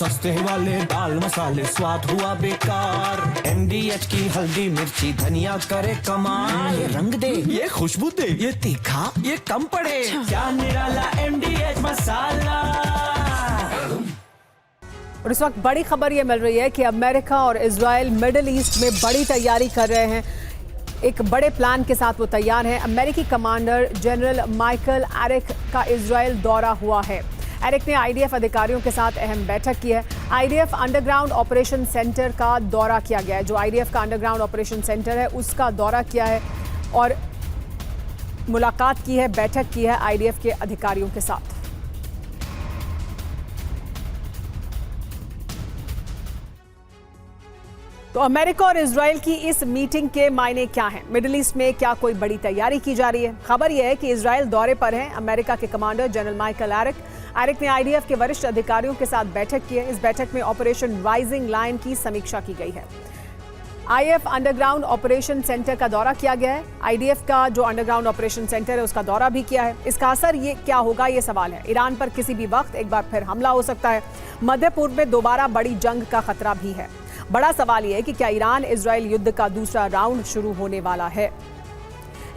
सस्ते वाले दाल मसाले स्वाद हुआ बेकार। MDH की हल्दी मिर्ची धनिया करे कमाल। ये रंग दे, ये खुशबू दे, ये तीखा, ये कम पड़े। क्या निराला MDH मसाला। और इस वक्त बड़ी खबर ये मिल रही है कि अमेरिका और इजराइल मिडिल ईस्ट में बड़ी तैयारी कर रहे हैं। एक बड़े प्लान के साथ वो तैयार हैं। अमेरिकी कमांडर जनरल माइकल एरिक का इजराइल दौरा हुआ है। एरिक ने IDF अधिकारियों के साथ अहम बैठक की है। IDF अंडरग्राउंड ऑपरेशन सेंटर का दौरा किया गया है। जो IDF का अंडरग्राउंड ऑपरेशन सेंटर है उसका दौरा किया है और मुलाकात की है, बैठक की है IDF के अधिकारियों के साथ। तो अमेरिका और इजराइल की इस मीटिंग के मायने क्या हैं? मिडिल ईस्ट में क्या कोई बड़ी तैयारी की जा रही है? खबर यह है कि इजराइल दौरे पर हैं अमेरिका के commander general Michael Eric. Eric ने IDF के वरिष्ठ अधिकारियों के साथ बैठक की है। इस बैठक में ऑपरेशन राइजिंग लाइन की समीक्षा की गई है। IF अंडरग्राउंड ऑपरेशन सेंटर का दौरा किया गया है। IDF का जो अंडरग्राउंड ऑपरेशन सेंटर है उसका दौरा भी किया है। इसका असर ये क्या होगा, ये सवाल है। ईरान पर किसी भी वक्त एक बार फिर हमला हो सकता है। मध्य पूर्व में दोबारा बड़ी जंग का खतरा भी है। बड़ा सवाल यह है कि क्या ईरान इजराइल युद्ध का दूसरा राउंड शुरू होने वाला है?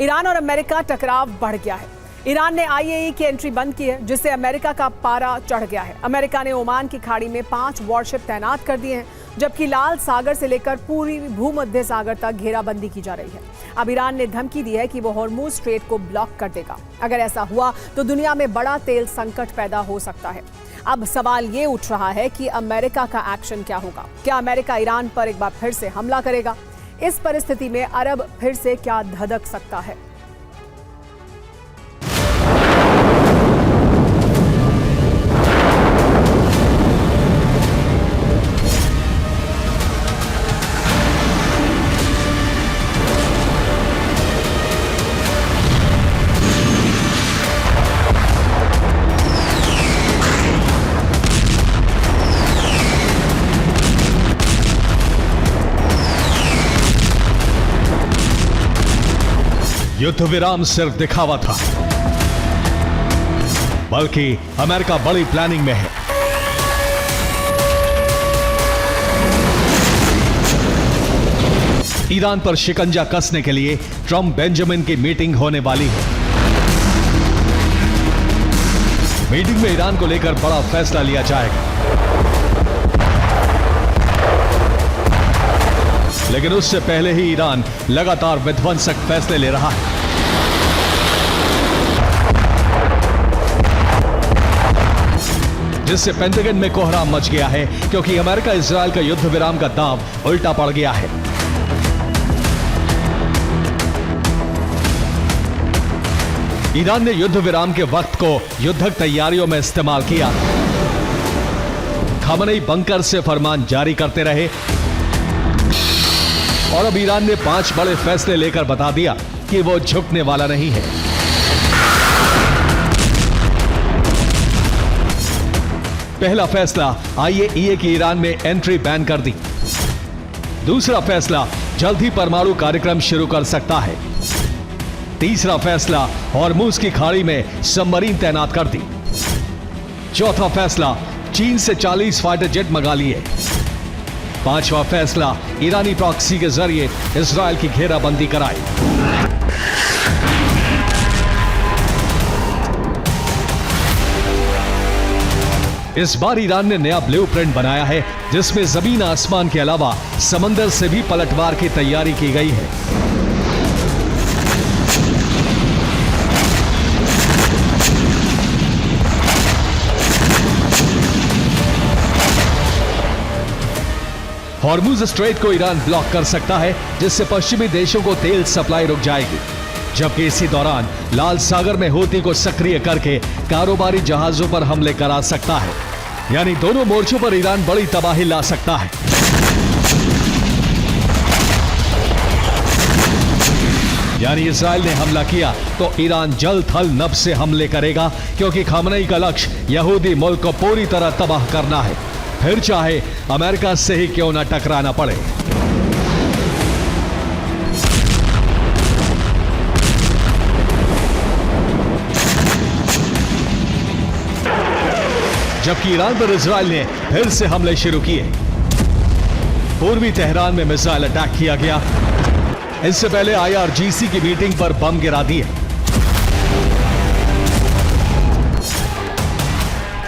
ईरान और अमेरिका टकराव बढ़ गया है। ईरान ने IAE की एंट्री बंद की है, जिससे अमेरिका का पारा चढ़ गया है। अमेरिका ने ओमान की खाड़ी में 5 वॉरशिप तैनात कर दिए हैं, जबकि लाल सागर से लेकर पूरी भूमध्य सागर तक घेराबंदी की जा रही है। अब ईरान ने धमकी दी है कि वो हॉर्मुज स्ट्रेट को ब्लॉक कर देगा। अगर ऐसा हुआ तो दुनिया में बड़ा तेल संकट पैदा हो सकता है। अब सवाल ये उठ रहा है कि अमेरिका का एक्शन क्या होगा? क्या अमेरिका ईरान पर एक बार फिर से हमला करेगा? इस परिस्थिति में अरब फिर से क्या धधक सकता है? युद्ध विराम सिर्फ दिखावा था, बल्कि अमेरिका बड़ी प्लानिंग में है। ईरान पर शिकंजा कसने के लिए ट्रंप बेंजामिन की मीटिंग होने वाली है। मीटिंग में ईरान को लेकर बड़ा फैसला लिया जाएगा, लेकिन उससे पहले ही ईरान लगातार विध्वंसक फैसले ले रहा है। जिससे पेंटागन में कोहराम मच गया है, क्योंकि अमेरिका इजराइल का युद्ध विराम का दांव उल्टा पड़ गया है। ईरान ने युद्ध विराम के वक्त को युद्धक तैयारियों में इस्तेमाल किया। खामनेई बंकर से फरमान जारी करते रहे और अब ईरान ने 5 बड़े फैसले लेकर बता दिया कि वो झुकने वाला नहीं है। पहला फैसला, IAEA की ईरान में एंट्री बैन कर दी। दूसरा फैसला, जल्द ही परमाणु कार्यक्रम शुरू कर सकता है। तीसरा फैसला, हॉर्मुज की खाड़ी में सबमरीन तैनात कर दी। चौथा फैसला, चीन से 40 फाइटर जेट मंगा लिए। पांचवा फैसला, ईरानी प्रॉक्सी के जरिए इजराइल की घेराबंदी कराई। इस बार ईरान ने नया ब्लूप्रिंट बनाया है, जिसमें जमीन आसमान के अलावा समंदर से भी पलटवार की तैयारी की गई है। हॉर्मुज स्ट्रेट को ईरान ब्लॉक कर सकता है, जिससे पश्चिमी देशों को तेल सप्लाई रुक जाएगी, जबकि इसी दौरान लाल सागर में हूती को सक्रिय करके कारोबारी जहाजों पर हमले करा सकता है। यानी दोनों मोर्चों पर ईरान बड़ी तबाही ला सकता है। यानी इजराइल ने हमला किया तो ईरान जल थल नभ से हमले करेगा, क्योंकि खामनेई का लक्ष्य यहूदी मुल्क को पूरी तरह तबाह करना है, फिर चाहे अमेरिका से ही क्यों ना टकराना पड़े। जबकि ईरान पर इजराइल ने फिर से हमले शुरू किए। पूर्वी तेहरान में मिसाइल अटैक किया गया। इससे पहले IRGC की मीटिंग पर बम गिरा दिए।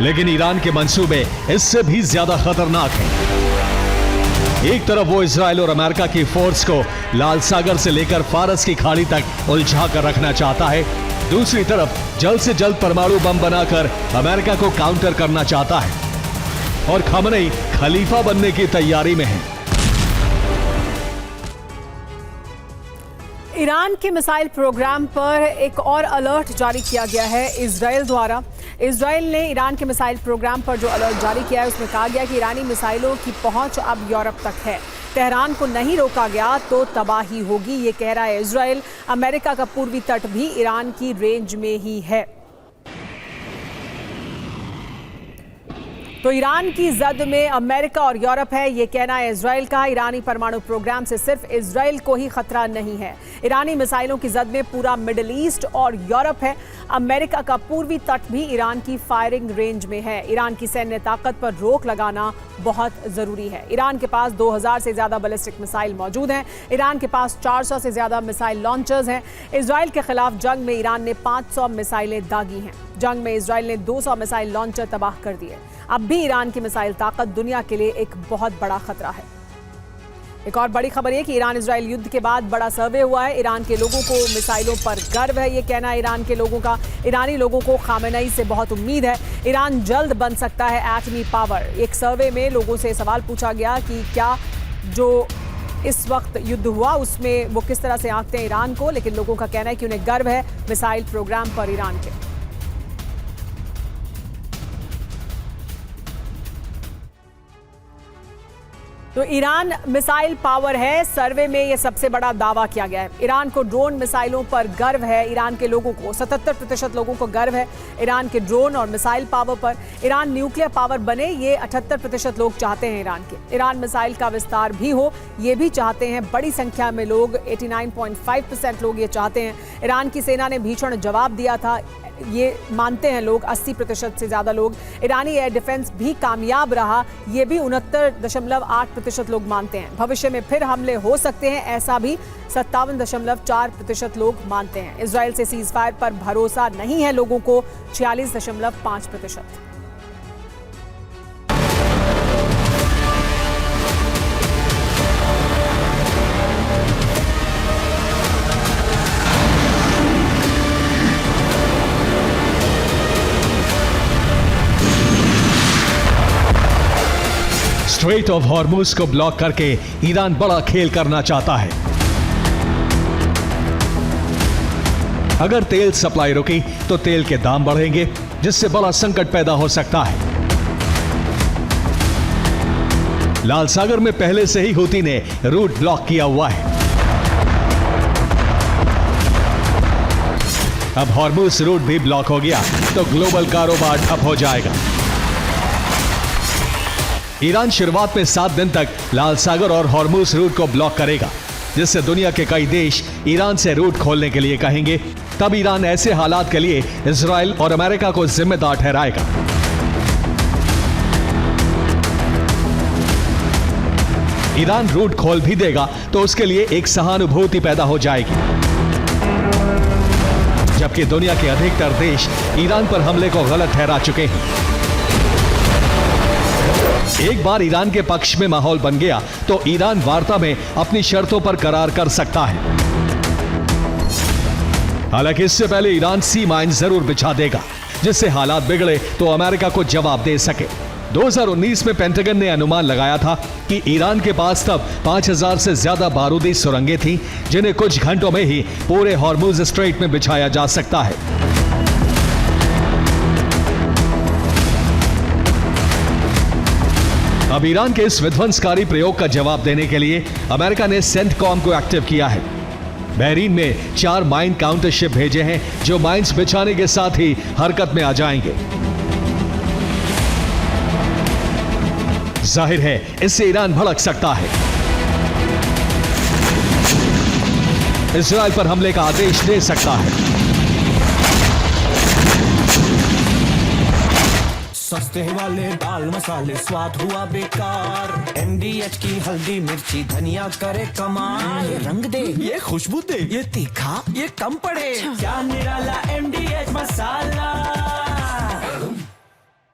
लेकिन ईरान के मंसूबे इससे भी ज्यादा खतरनाक हैं। एक तरफ वो इजराइल और अमेरिका की फोर्स को लाल सागर से लेकर फारस की खाड़ी तक उलझा कर रखना चाहता है, दूसरी तरफ जल्द से जल्द परमाणु बम बनाकर अमेरिका को काउंटर करना चाहता है और खमनेई खलीफा बनने की तैयारी में है। ईरान के मिसाइल प्रोग्राम पर एक और अलर्ट जारी किया गया है इजराइल द्वारा। इजराइल ने ईरान के मिसाइल प्रोग्राम पर जो अलर्ट जारी किया है उसमें कहा गया कि ईरानी मिसाइलों की पहुंच अब यूरोप तक है। तेहरान को नहीं रोका गया तो तबाही होगी, ये कह रहा है इजराइल। अमेरिका का पूर्वी तट भी ईरान की रेंज में ही है। तो ईरान की जद में अमेरिका और यूरोप है, ये कहना है इजराइल का। ईरानी परमाणु प्रोग्राम से सिर्फ इजराइल को ही खतरा नहीं है, ईरानी मिसाइलों की जद में पूरा मिडिल ईस्ट और यूरोप है। अमेरिका का पूर्वी तट भी ईरान की फायरिंग रेंज में है। ईरान की सैन्य ताकत पर रोक लगाना बहुत जरूरी है। ईरान के पास 2000 से ज्यादा बैलिस्टिक मिसाइल मौजूद हैं। ईरान के पास 400 से ज्यादा मिसाइल लॉन्चर्स हैं। इजराइल के खिलाफ जंग में ईरान ने 500 मिसाइलें दागी हैं। जंग में इजराइल ने 200 मिसाइल लॉन्चर तबाह कर दिए। अब भी ईरान की मिसाइल ताकत दुनिया के लिए एक बहुत बड़ा खतरा है। एक और बड़ी खबर है कि ईरान इजराइल युद्ध के बाद बड़ा सर्वे हुआ है। ईरान के लोगों को मिसाइलों पर गर्व है, ये कहना है ईरान के लोगों का। ईरानी लोगों को खामेनेई से बहुत उम्मीद है। ईरान जल्द बन सकता है एटमी पावर। एक सर्वे में लोगों से सवाल पूछा गया कि क्या जो इस वक्त युद्ध हुआ उसमें वो किस तरह से आंकते हैं ईरान को, लेकिन लोगों का कहना है कि उन्हें गर्व है मिसाइल प्रोग्राम पर ईरान के। तो ईरान मिसाइल पावर है, सर्वे में यह सबसे बड़ा दावा किया गया है। ईरान को ड्रोन मिसाइलों पर गर्व है। ईरान के लोगों को 77% लोगों को गर्व है ईरान के ड्रोन और मिसाइल पावर पर। ईरान न्यूक्लियर पावर बने, ये 78% लोग चाहते हैं ईरान के। ईरान मिसाइल का विस्तार भी हो, ये भी चाहते हैं। बड़ी संख्या में लोग 89.5% लोग ये चाहते हैं। ईरान की सेना ने भीषण जवाब दिया था, ये मानते हैं लोग। 80% से ज्यादा लोग। ईरानी एयर डिफेंस भी कामयाब रहा, ये भी 69.8% लोग मानते हैं। भविष्य में फिर हमले हो सकते हैं, ऐसा भी 57.4% लोग मानते हैं। इजराइल से सीज फायर पर भरोसा नहीं है लोगों को, 46.5%। स्ट्रेट ऑफ हॉर्मुज को ब्लॉक करके ईरान बड़ा खेल करना चाहता है। अगर तेल सप्लाई रुकी तो तेल के दाम बढ़ेंगे, जिससे बड़ा संकट पैदा हो सकता है। लाल सागर में पहले से ही हूती ने रूट ब्लॉक किया हुआ है। अब हॉर्मुज रूट भी ब्लॉक हो गया तो ग्लोबल कारोबार ठप हो जाएगा। ईरान शुरुआत में 7 दिन तक लाल सागर और हॉर्मुज रूट को ब्लॉक करेगा, जिससे दुनिया के कई देश ईरान से रूट खोलने के लिए कहेंगे। तब ईरान ऐसे हालात के लिए इजराइल और अमेरिका को जिम्मेदार ठहराएगा। ईरान रूट खोल भी देगा तो उसके लिए एक सहानुभूति पैदा हो जाएगी, जबकि दुनिया के अधिकतर देश ईरान पर हमले को गलत ठहरा चुके हैं। एक बार ईरान के पक्ष में माहौल बन गया तो ईरान वार्ता में अपनी शर्तों पर करार कर सकता है। हालांकि इससे पहले ईरान सी माइन जरूर बिछा देगा, जिससे हालात बिगड़े तो अमेरिका को जवाब दे सके। 2019 में पेंटागन ने अनुमान लगाया था कि ईरान के पास तब 5000 से ज्यादा बारूदी सुरंगें थीं, जिन्हें कुछ घंटों में ही पूरे हॉर्मुज स्ट्रेट में बिछाया जा सकता है। अब ईरान के इस विध्वंसकारी प्रयोग का जवाब देने के लिए अमेरिका ने सेंटकॉम को एक्टिव किया है। बहरीन में 4 माइन काउंटर शिप भेजे हैं, जो माइंस बिछाने के साथ ही हरकत में आ जाएंगे। जाहिर है इससे ईरान भड़क सकता है। इजराइल पर हमले का आदेश दे सकता है। सस्ते वाले दाल मसाले स्वाद हुआ बेकार। MDH की हल्दी मिर्ची धनिया करे कमाल। ये रंग दे, ये खुशबू दे, ये तीखा, ये कम पड़े। क्या निराला MDH